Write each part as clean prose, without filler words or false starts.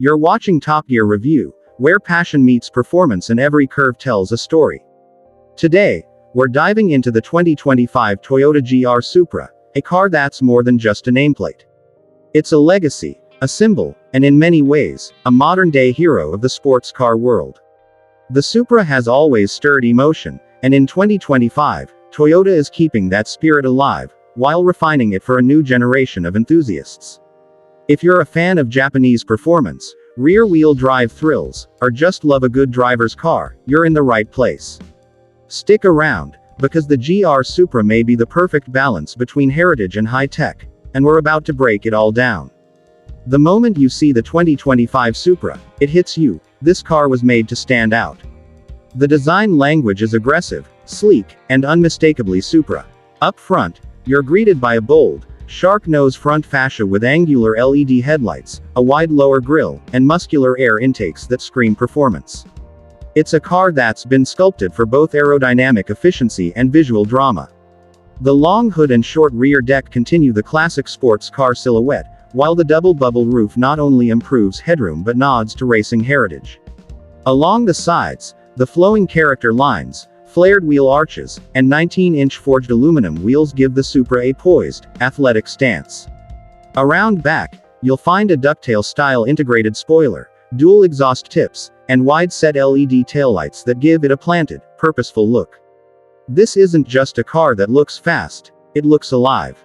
You're watching Top Gear Review, where passion meets performance and every curve tells a story. Today, we're diving into the 2025 Toyota GR Supra, a car that's more than just a nameplate. It's a legacy, a symbol, and in many ways, a modern-day hero of the sports car world. The Supra has always stirred emotion, and in 2025, Toyota is keeping that spirit alive, while refining it for a new generation of enthusiasts. If you're a fan of Japanese performance, rear-wheel drive thrills, or just love a good driver's car, you're in the right place. Stick around, because the GR Supra may be the perfect balance between heritage and high-tech, and we're about to break it all down. The moment you see the 2025 Supra, it hits you: this car was made to stand out. The design language is aggressive, sleek, and unmistakably Supra. Up front, you're greeted by a bold, shark nose front fascia with angular LED headlights, a wide lower grille, and muscular air intakes that scream performance. It's a car that's been sculpted for both aerodynamic efficiency and visual drama. The long hood and short rear deck continue the classic sports car silhouette, while the double bubble roof not only improves headroom but nods to racing heritage. Along the sides, the flowing character lines, flared wheel arches, and 19-inch forged aluminum wheels give the Supra a poised, athletic stance. Around back, you'll find a ducktail-style integrated spoiler, dual exhaust tips, and wide-set LED taillights that give it a planted, purposeful look. This isn't just a car that looks fast, it looks alive.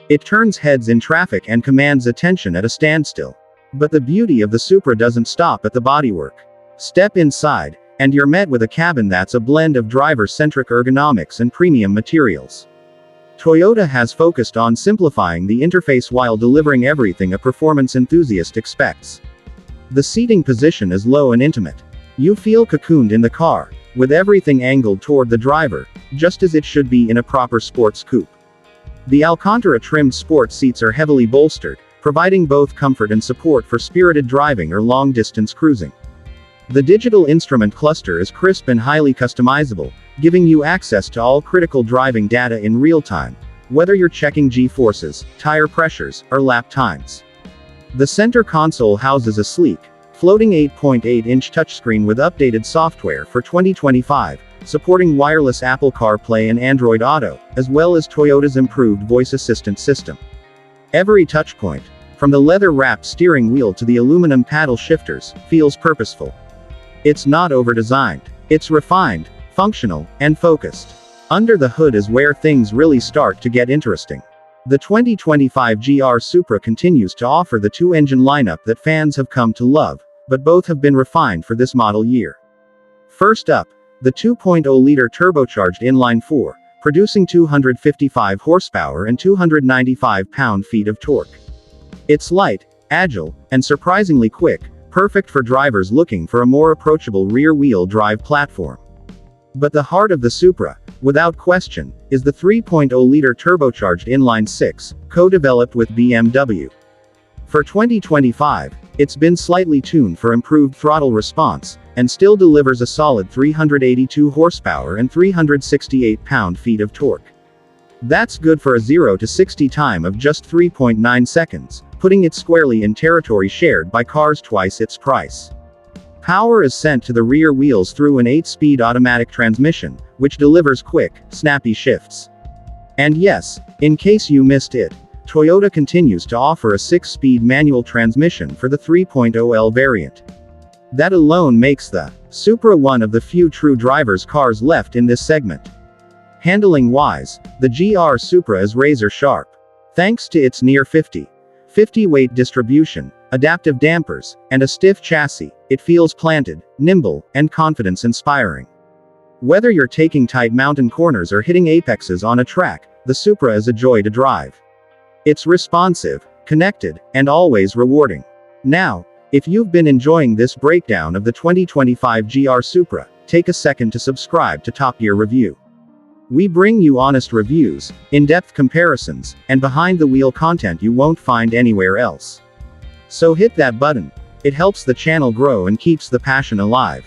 It turns heads in traffic and commands attention at a standstill. But the beauty of the Supra doesn't stop at the bodywork. Step inside, and you're met with a cabin that's a blend of driver-centric ergonomics and premium materials. Toyota has focused on simplifying the interface while delivering everything a performance enthusiast expects. The seating position is low and intimate. You feel cocooned in the car, with everything angled toward the driver, just as it should be in a proper sports coupe. The Alcantara-trimmed sport seats are heavily bolstered, providing both comfort and support for spirited driving or long-distance cruising. The digital instrument cluster is crisp and highly customizable, giving you access to all critical driving data in real time, whether you're checking G-forces, tire pressures, or lap times. The center console houses a sleek, floating 8.8-inch touchscreen with updated software for 2025, supporting wireless Apple CarPlay and Android Auto, as well as Toyota's improved voice assistant system. Every touchpoint, from the leather-wrapped steering wheel to the aluminum paddle shifters, feels purposeful. It's not over-designed. It's refined, functional, and focused. Under the hood is where things really start to get interesting. The 2025 GR Supra continues to offer the two-engine lineup that fans have come to love, but both have been refined for this model year. First up, the 2.0-liter turbocharged inline-4, producing 255 horsepower and 295 pound-feet of torque. It's light, agile, and surprisingly quick, perfect for drivers looking for a more approachable rear-wheel drive platform. But the heart of the Supra, without question, is the 3.0-liter turbocharged inline-6, co-developed with BMW. For 2025, it's been slightly tuned for improved throttle response, and still delivers a solid 382 horsepower and 368 pound-feet of torque. That's good for a 0 to 60 time of just 3.9 seconds, putting it squarely in territory shared by cars twice its price. Power is sent to the rear wheels through an 8-speed automatic transmission, which delivers quick, snappy shifts. And yes, in case you missed it, Toyota continues to offer a 6-speed manual transmission for the 3.0L variant. That alone makes the Supra one of the few true driver's cars left in this segment. Handling-wise, the GR Supra is razor-sharp. Thanks to its near 50 weight distribution, adaptive dampers, and a stiff chassis, it feels planted, nimble, and confidence-inspiring. Whether you're taking tight mountain corners or hitting apexes on a track, the Supra is a joy to drive. It's responsive, connected, and always rewarding. Now, if you've been enjoying this breakdown of the 2025 GR Supra, take a second to subscribe to Top Gear Review. We bring you honest reviews, in-depth comparisons, and behind-the-wheel content you won't find anywhere else. So hit that button. It helps the channel grow and keeps the passion alive.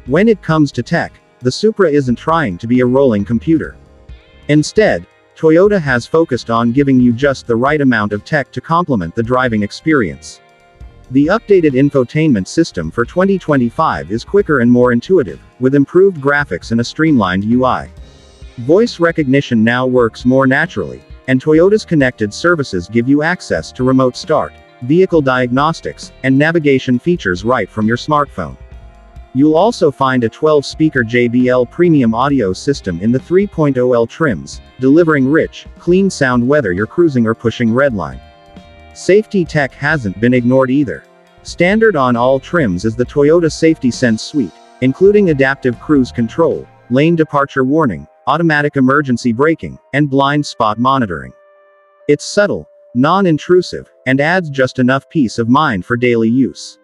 When it comes to tech, the Supra isn't trying to be a rolling computer. Instead, Toyota has focused on giving you just the right amount of tech to complement the driving experience. The updated infotainment system for 2025 is quicker and more intuitive, with improved graphics and a streamlined UI. Voice recognition now works more naturally, and Toyota's connected services give you access to remote start, vehicle diagnostics, and navigation features right from your smartphone. You'll also find a 12-speaker JBL premium audio system in the 3.0L trims, delivering rich, clean sound whether you're cruising or pushing redline. Safety tech hasn't been ignored either. Standard on all trims is the Toyota Safety Sense suite, including adaptive cruise control, lane departure warning, automatic emergency braking, and blind spot monitoring. It's subtle, non-intrusive, and adds just enough peace of mind for daily use.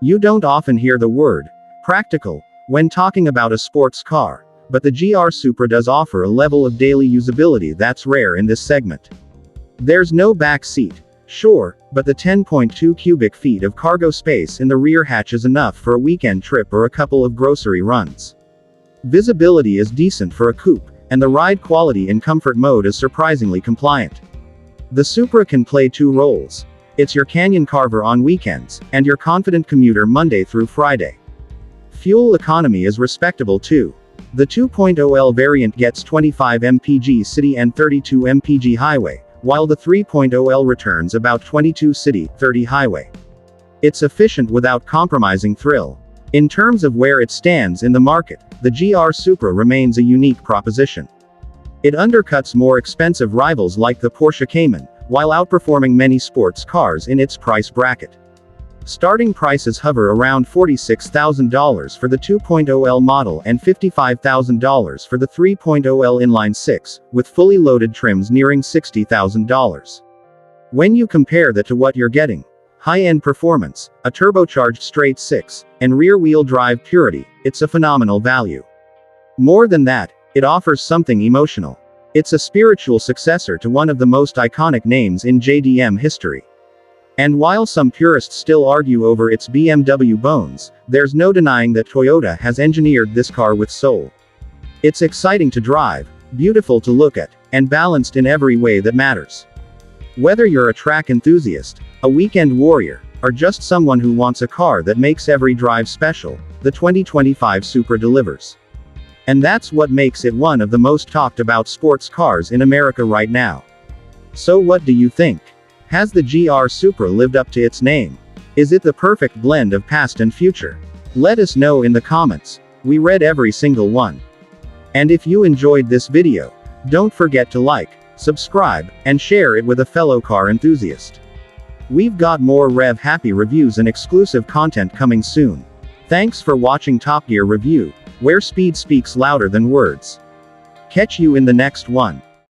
You don't often hear the word practical when talking about a sports car, but the GR Supra does offer a level of daily usability that's rare in this segment. There's no back seat, sure, but the 10.2 cubic feet of cargo space in the rear hatch is enough for a weekend trip or a couple of grocery runs. Visibility is decent for a coupe, and the ride quality in comfort mode is surprisingly compliant. The Supra can play two roles. It's your canyon carver on weekends, and your confident commuter Monday through Friday. Fuel economy is respectable too. The 2.0L variant gets 25 mpg city and 32 mpg highway, while the 3.0L returns about 22 city, 30 highway. It's efficient without compromising thrill. In terms of where it stands in the market, the GR Supra remains a unique proposition. It undercuts more expensive rivals like the Porsche Cayman, while outperforming many sports cars in its price bracket. Starting prices hover around $46,000 for the 2.0L model and $55,000 for the 3.0L inline 6, with fully loaded trims nearing $60,000. When you compare that to what you're getting, high-end performance, a turbocharged straight 6, and rear-wheel drive purity, it's a phenomenal value. More than that, it offers something emotional. It's a spiritual successor to one of the most iconic names in JDM history. And while some purists still argue over its BMW bones, there's no denying that Toyota has engineered this car with soul. It's exciting to drive, beautiful to look at, and balanced in every way that matters. Whether you're a track enthusiast, a weekend warrior, or just someone who wants a car that makes every drive special, the 2025 Supra delivers. And that's what makes it one of the most talked about sports cars in America right now. So what do you think? Has the GR Supra lived up to its name? Is it the perfect blend of past and future? Let us know in the comments. We read every single one. And if you enjoyed this video, don't forget to like, subscribe, and share it with a fellow car enthusiast. We've got more rev-happy reviews and exclusive content coming soon. Thanks for watching Top Gear Review, where speed speaks louder than words. Catch you in the next one.